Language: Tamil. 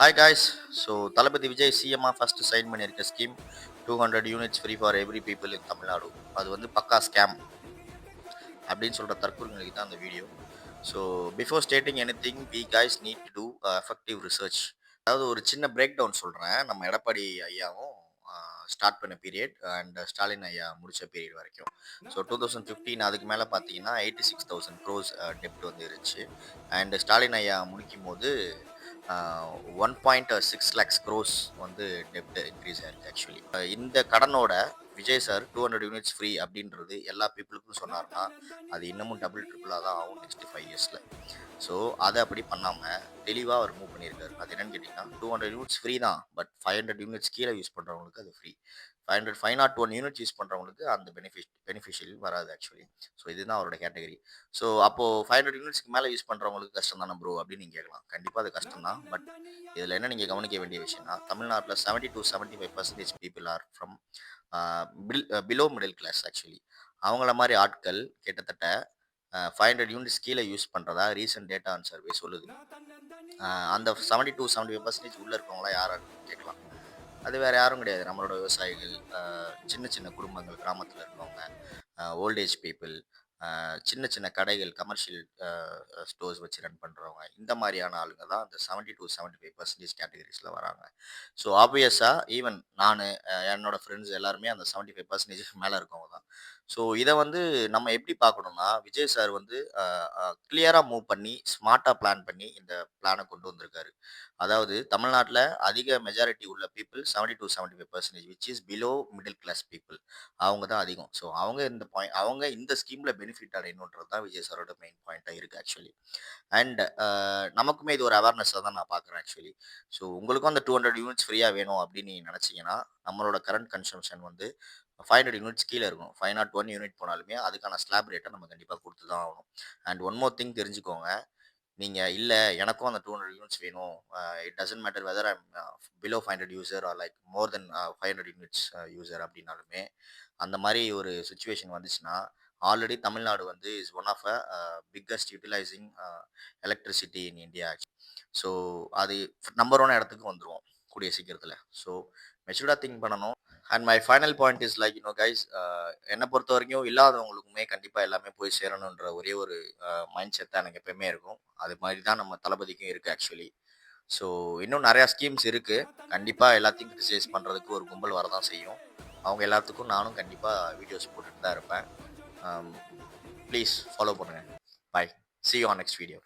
Hi guys, so Talapati Vijay CMR first sign பண்ணியிருக்க scheme 200 units free for every people in Tamil Nadu. அது வந்து பக்கா ஸ்கேம் அப்படின்னு சொல்கிற தற்கொலைகளுக்கு தான் அந்த video. So before starting anything we guys need to do effective research. அதாவது ஒரு சின்ன பிரேக் டவுன் சொல்கிறேன். நம்ம எடப்பாடி ஐயாவும் ஸ்டார்ட் பண்ண பீரியட் அண்ட் ஸ்டாலின் ஐயா முடிச்ச பீரியட் வரைக்கும். ஸோ 2015 அதுக்கு மேலே பார்த்தீங்கன்னா 86,000 க்ரோஸ் டெப்ட் வந்து இருந்துச்சு. அண்ட் ஸ்டாலின் ஐயா முடிக்கும் போது 1.6 லேக்ஸ் க்ரோஸ் வந்து டெப்ட் இன்க்ரீஸ் ஆயிருக்கு ஆக்சுவலி. இந்த கடனோட விஜய் சார் 200 யூனிட்ஸ் ஃப்ரீ அப்படின்றது எல்லா பீப்புளுக்கும் சொன்னார்னா அது இன்னமும் டபுள் ட்ரிபிளாக தான் ஆகும் நெக்ஸ்ட் 5 இயர்ஸில். ஸோ அதை அப்படி பண்ணாமல் தெளிவாக அவர் மூவ் பண்ணியிருக்காரு. அது என்னன்னு கேட்டிங்கன்னா 200 யூனிட்ஸ் ஃப்ரீ தான், பட் 500 யூனிட்ஸ் கீழே யூஸ் பண்ணுறவங்களுக்கு அது ஃப்ரீ. 501 யூனிட்ஸ் யூஸ் பண்ணுறவங்களுக்கு அந்த பெனிஃபிஷியல் வராது ஆக்சுவலி. ஸோ இதுதான் அவரோட கேட்டகரி. ஸோ அப்போது 500 யூனிட்ஸ்க்கு மேலே யூஸ் பண்ணுறவங்களுக்கு கஷ்டம் தானே ப்ரோ அப்படின்னு நீங்கள் கேட்கலாம். கண்டிப்பாக அது கஷ்டம் தான். பட் இதில் என்ன நீங்கள் கவனிக்க வேண்டிய விஷயம்னா தமிழ்நாட்டில் 70-75% people are from below middle class actually. அவங்கள மாதிரி ஆட்கள் கிட்டத்தட்ட 500 யூனிட்ஸ் கீழே யூஸ் பண்ணுறதா ரீசன்ட் டேட்டா அண்ட் சர்வே சொல்லுது. அந்த 70-75% உள்ளே இருக்கவங்களாம் யாரான்னு கேட்கலாம். அது வேறு யாரும் கிடையாது, நம்மளோட விவசாயிகள், சின்ன சின்ன குடும்பங்கள், கிராமத்தில் இருக்கவங்க, ஓல்டேஜ் பீப்புள், சின்ன சின்ன கடைகள், கமர்ஷியல் ஸ்டோர்ஸ் வச்சு ரன் பண்ணுறவங்க, இந்த மாதிரியான ஆளுங்க தான் அந்த 70-75% கேட்டகரிஸில் வராங்க. ஸோ ஆப்வியஸாக ஈவன் நான் என்னோட ஃப்ரெண்ட்ஸ் எல்லாருமே அந்த 75% மேலே இருக்கவங்க தான். ஸோ இதை வந்து நம்ம எப்படி பார்க்கணும்னா விஜய் சார் வந்து கிளியராக மூவ் பண்ணி ஸ்மார்ட்டாக பிளான் பண்ணி இந்த பிளானை கொண்டு வந்திருக்காரு. அதாவது தமிழ்நாட்டில் அதிக மெஜாரிட்டி உள்ள people 70-75% which is below middle class people. அவங்க தான் அதிகம். ஸோ அவங்க இந்த ஸ்கீமில் பெனிஃபிட் அடையணுன்றது தான் விஜய் சாரோட மெயின் பாயிண்ட்டாக இருக்குது ஆக்சுவலி. அண்ட் நமக்குமே இது ஒரு அவேர்னஸாக தான் நான் பார்க்குறேன் ஆக்சுவலி. ஸோ உங்களுக்கும் அந்த 200 யூனிட்ஸ் ஃப்ரீயாக வேணும் அப்படின்னு நீங்கள் நினச்சிங்கன்னா நம்மளோட கரண்ட் கன்சம்ஷன் வந்து 500 யூனிட்ஸ் கீழே இருக்கும். 501 யூனிட் போனாலுமே அதுக்கான ஸ்லாப் ரேட்டை நம்ம கண்டிப்பாக கொடுத்து தான் ஆகணும். அண்ட் ஒன் மோர் திங் தெரிஞ்சுக்கோங்க. நீங்கள் இல்லை எனக்கும் அந்த 200 யூனிட்ஸ் வேணும், it doesn't matter whether I'm below 500 user or like more than 500 units user அப்படின்னாலுமே அந்த மாதிரி ஒரு சுச்சுவேஷன் வந்துச்சுன்னா ஆல்ரெடி தமிழ்நாடு வந்து is one of a biggest utilizing electricity in India. So அது நம்பர் ஒன் இடத்துக்கு வந்துடும் கூடிய சீக்கிரத்தில். ஸோ மெச்சூர்டாக திங்க் பண்ணணும். And my final point is like guys, என்னை பொறுத்த வரைக்கும் இல்லாதவங்களுக்குமே கண்டிப்பாக எல்லாமே போய் சேரணுன்ற ஒரே ஒரு மைண்ட் செட் தான் எனக்கு எப்பயுமே இருக்கும். அது மாதிரி தான் நம்ம தளபதிக்கும் இருக்குது ஆக்சுவலி. ஸோ இன்னும் நிறையா ஸ்கீம்ஸ் இருக்குது. கண்டிப்பாக எல்லாத்தையும் கிரிட்டிசைஸ் பண்ணுறதுக்கு ஒரு கும்பல் வரதான் செய்யும். அவங்க எல்லாத்துக்கும் நானும் கண்டிப்பாக வீடியோஸ் போட்டுட்டு தான் இருப்பேன். ப்ளீஸ் ஃபாலோ பண்ணுங்கள். By. See you on next video.